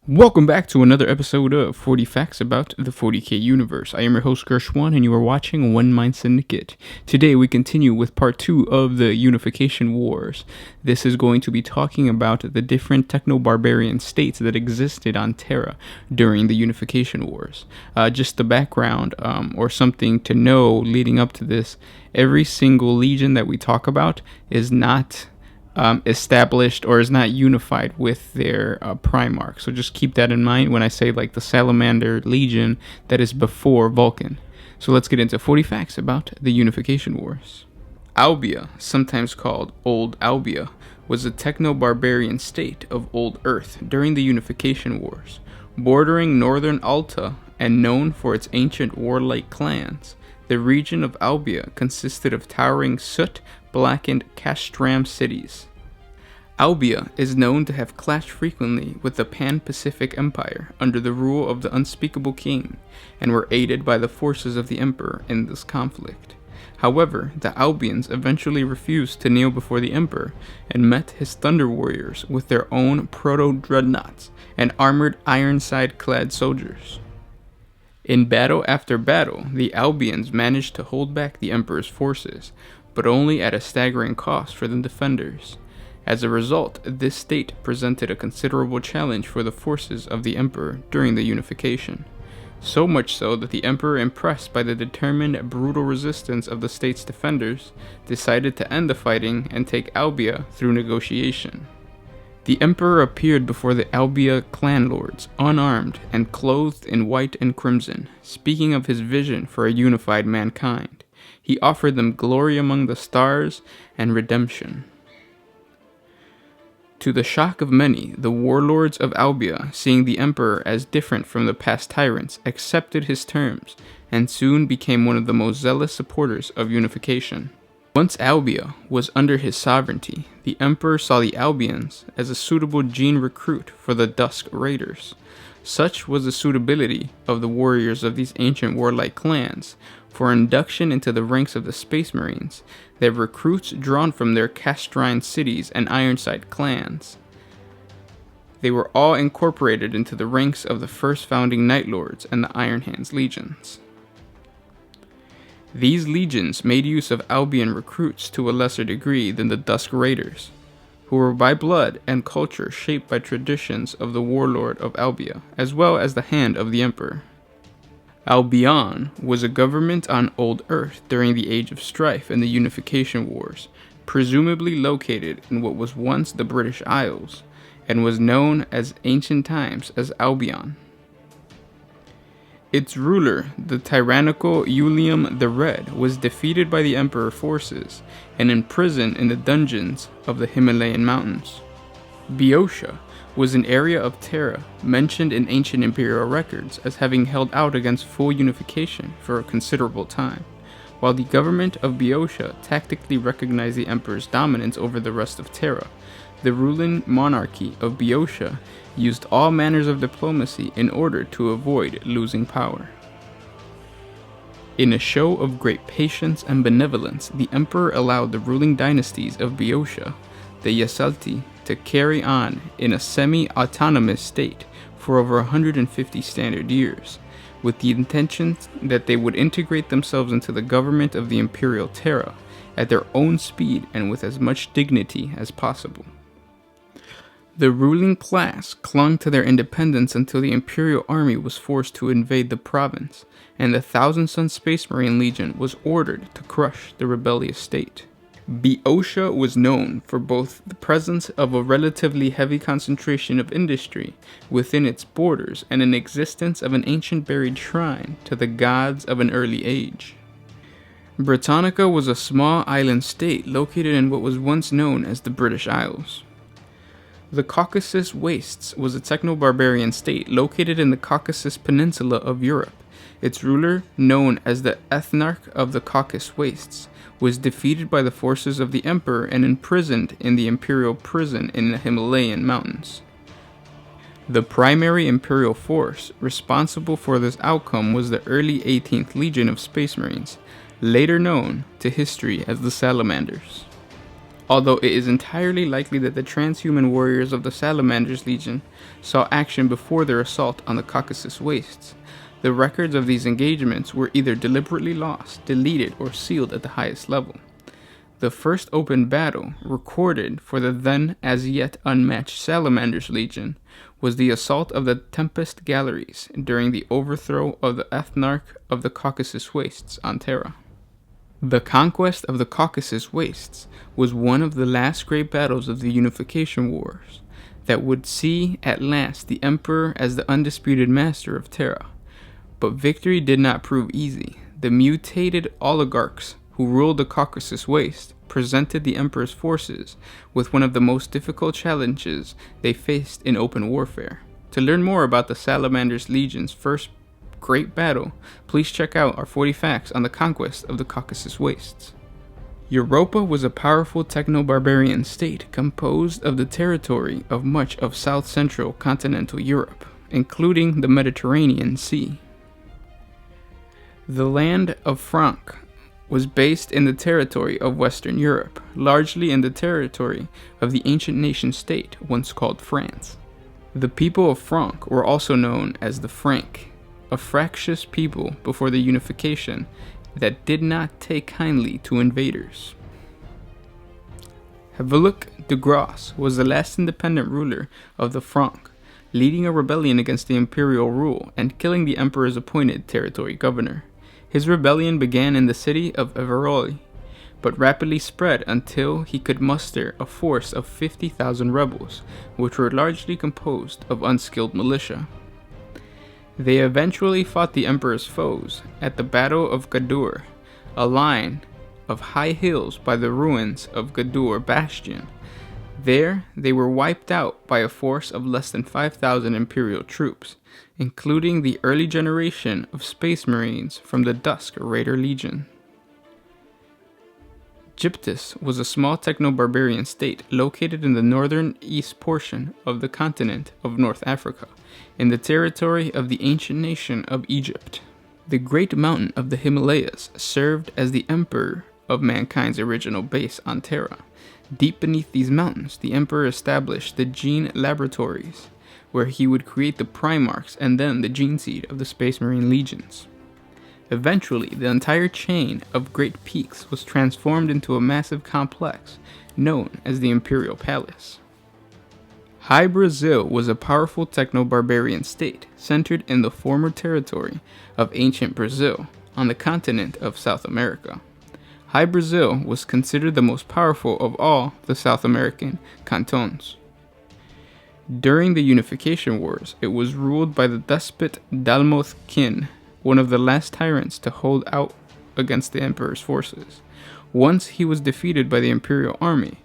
Welcome back to another episode of 40 Facts about the 40k universe. I am your host Gershwan and you are watching One Mind Syndicate. Today we continue with part 2 of the Unification Wars. This is going to be talking about the different techno-barbarian states that existed on Terra during the Unification Wars. Just the background or something to know leading up to this, every single legion that we talk about is not established or is not unified with their Primarch. So just keep that in mind when I say like the Salamander Legion that is before Vulcan. So let's get into 40 facts about the Unification Wars. Alvia, sometimes called Old Alvia, was a techno-barbarian state of Old Earth during the Unification Wars, bordering northern Alta and known for its ancient warlike clans. The region of Alvia consisted of towering soot-blackened castram cities. Alvia is known to have clashed frequently with the Pan-Pacific Empire under the rule of the Unspeakable King, and were aided by the forces of the Emperor in this conflict. However, the Albians eventually refused to kneel before the Emperor, and met his Thunder Warriors with their own proto-dreadnoughts and armored Ironside-clad soldiers. In battle after battle, the Albians managed to hold back the Emperor's forces, but only at a staggering cost for the defenders. As a result, this state presented a considerable challenge for the forces of the Emperor during the Unification. So much so that the Emperor, impressed by the determined, brutal resistance of the state's defenders, decided to end the fighting and take Alvia through negotiation. The Emperor appeared before the Alvia clan lords, unarmed and clothed in white and crimson, speaking of his vision for a unified mankind. He offered them glory among the stars and redemption. To the shock of many, the warlords of Alvia, seeing the Emperor as different from the past tyrants, accepted his terms, and soon became one of the most zealous supporters of unification. Once Alvia was under his sovereignty, the Emperor saw the Albians as a suitable gene recruit for the Dusk Raiders. Such was the suitability of the warriors of these ancient warlike clans for induction into the ranks of the Space Marines, that recruits drawn from their Castrine cities and Ironside clans. They were all incorporated into the ranks of the first founding Night Lords and the Iron Hands legions. These legions made use of Albian recruits to a lesser degree than the Dusk Raiders, who were by blood and culture shaped by traditions of the warlord of Alvia, as well as the hand of the Emperor. Albion was a government on Old Earth during the Age of Strife and the Unification Wars, presumably located in what was once the British Isles, and was known as ancient times as Albion. Its ruler, the tyrannical Ulium the Red, was defeated by the Emperor forces and imprisoned in the dungeons of the Himalayan mountains. Boeotia was an area of Terra mentioned in ancient imperial records as having held out against full unification for a considerable time. While the government of Boeotia tactically recognized the Emperor's dominance over the rest of Terra, the ruling monarchy of Boeotia used all manners of diplomacy in order to avoid losing power. In a show of great patience and benevolence, the Emperor allowed the ruling dynasties of Boeotia, the Yasalti, to carry on in a semi-autonomous state for over 150 standard years, with the intention that they would integrate themselves into the government of the Imperial Terra at their own speed and with as much dignity as possible. The ruling class clung to their independence until the Imperial Army was forced to invade the province, and the Thousand Sun Space Marine Legion was ordered to crush the rebellious state. Boeotia was known for both the presence of a relatively heavy concentration of industry within its borders and an existence of an ancient buried shrine to the gods of an early age. Britannica was a small island state located in what was once known as the British Isles. The Caucasus Wastes was a techno-barbarian state located in the Caucasus Peninsula of Europe. Its ruler, known as the Ethnarch of the Caucasus Wastes, was defeated by the forces of the Emperor and imprisoned in the Imperial prison in the Himalayan mountains. The primary Imperial force responsible for this outcome was the early 18th Legion of Space Marines, later known to history as the Salamanders. although it is entirely likely that the transhuman warriors of the Salamander's Legion saw action before their assault on the Caucasus Wastes. The records of these engagements were either deliberately lost, deleted, or sealed at the highest level. The first open battle recorded for the then as yet unmatched Salamander's Legion was the assault of the Tempest Galleries during the overthrow of the Ethnarch of the Caucasus Wastes on Terra. The conquest of the Caucasus Wastes was one of the last great battles of the Unification Wars that would see at last the Emperor as the undisputed master of Terra. But victory did not prove easy. The mutated oligarchs who ruled the Caucasus Waste presented the Emperor's forces with one of the most difficult challenges they faced in open warfare. To learn more about the Salamander's Legion's first great battle, please check out our 40 facts on the conquest of the Caucasus Wastes. Europa was a powerful techno-barbarian state composed of the territory of much of south-central continental Europe, including the Mediterranean Sea. The land of Frank was based in the territory of Western Europe, largely in the territory of the ancient nation-state once called France. The people of Frank were also known as the Frank, a fractious people before the Unification that did not take kindly to invaders. Heroclix de Grasse was the last independent ruler of the Frank, leading a rebellion against the imperial rule and killing the emperor's appointed territory governor. His rebellion began in the city of Everoli, but rapidly spread until he could muster a force of 50,000 rebels, which were largely composed of unskilled militia. They eventually fought the emperor's foes at the Battle of Gadur, a line of high hills by the ruins of Gadur Bastion. There, they were wiped out by a force of less than 5,000 imperial troops, including the early generation of Space Marines from the Dusk Raider Legion. Gyptus was a small techno-barbarian state located in the northern east portion of the continent of North Africa, in the territory of the ancient nation of Egypt. The Great Mountain of the Himalayas served as the emperor of mankind's original base on Terra. Deep beneath these mountains, the emperor established the gene laboratories, where he would create the Primarchs and then the gene seed of the Space Marine legions. Eventually, the entire chain of great peaks was transformed into a massive complex known as the Imperial Palace. High Brazil was a powerful techno-barbarian state centered in the former territory of ancient Brazil on the continent of South America. High Brazil was considered the most powerful of all the South American cantons. During the Unification Wars, it was ruled by the despot Dalmoth Kin, one of the last tyrants to hold out against the emperor's forces. Once he was defeated by the imperial army,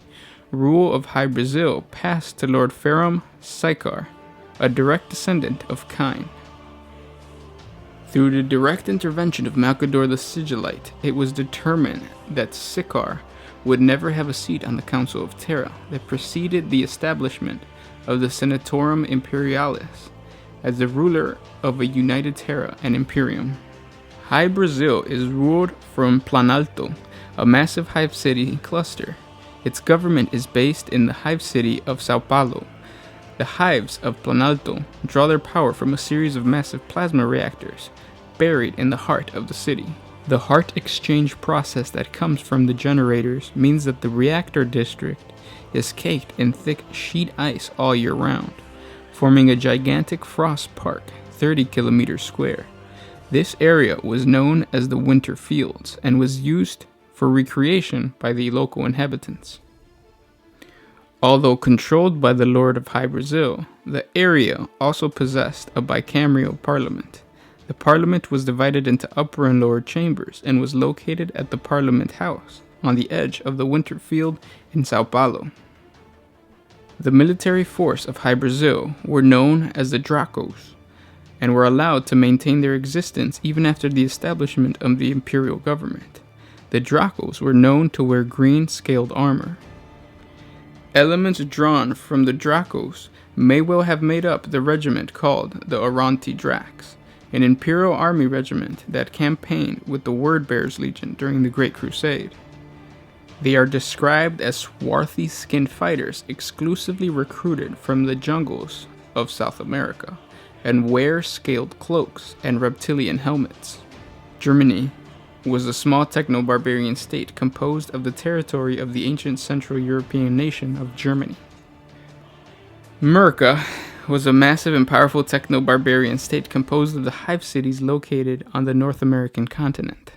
rule of High Brazil passed to Lord Ferrum Sykar, a direct descendant of Kine. Through the direct intervention of Malcador the Sigillite, it was determined that Sykar would never have a seat on the Council of Terra that preceded the establishment of the Senatorum Imperialis as the ruler of a united Terra and Imperium. High Brazil is ruled from Planalto, a massive hive city cluster. Its government is based in the hive city of Sao Paulo. The hives of Planalto draw their power from a series of massive plasma reactors buried in the heart of the city. The heart exchange process that comes from the generators means that the reactor district is caked in thick sheet ice all year round, forming a gigantic frost park 30 kilometers square. This area was known as the Winter Fields and was used for recreation by the local inhabitants. Although controlled by the Lord of High Brazil, the area also possessed a bicameral parliament. The parliament was divided into upper and lower chambers and was located at the Parliament House on the edge of the Winter Field in Sao Paulo. The military force of High Brazil were known as the Dracos and were allowed to maintain their existence even after the establishment of the imperial government. The Dracos were known to wear green scaled armor. Elements drawn from the Dracos may well have made up the regiment called the Oronti Dracs, an imperial army regiment that campaigned with the Word Bearers Legion during the Great Crusade. They are described as swarthy skinned fighters exclusively recruited from the jungles of South America and wear scaled cloaks and reptilian helmets. Germany was a small techno-barbarian state composed of the territory of the ancient Central European nation of Germany. America was a massive and powerful techno-barbarian state composed of the hive cities located on the North American continent.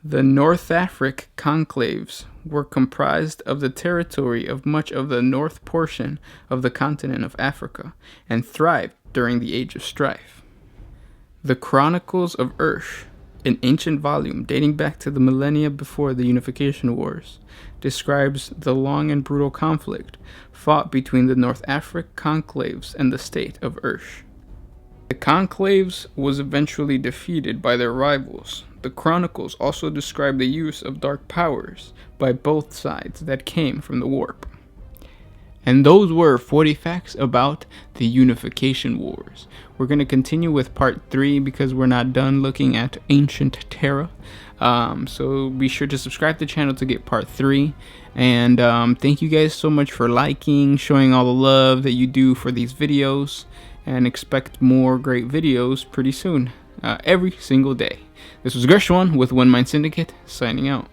The North African conclaves were comprised of the territory of much of the north portion of the continent of Africa and thrived during the Age of Strife. The Chronicles of Ursh, an ancient volume dating back to the millennia before the Unification Wars, describes the long and brutal conflict fought between the North African conclaves and the state of Ursh. The conclaves was eventually defeated by their rivals. The Chronicles also describe the use of dark powers by both sides that came from the warp. And those were 40 facts about the Unification Wars. We're going to continue with part 3 because we're not done looking at ancient Terra. So be sure to subscribe to the channel to get part 3. And thank you guys so much for liking, showing all the love that you do for these videos. And expect more great videos pretty soon, every single day. This was Gershwan with One Mind Syndicate, signing out.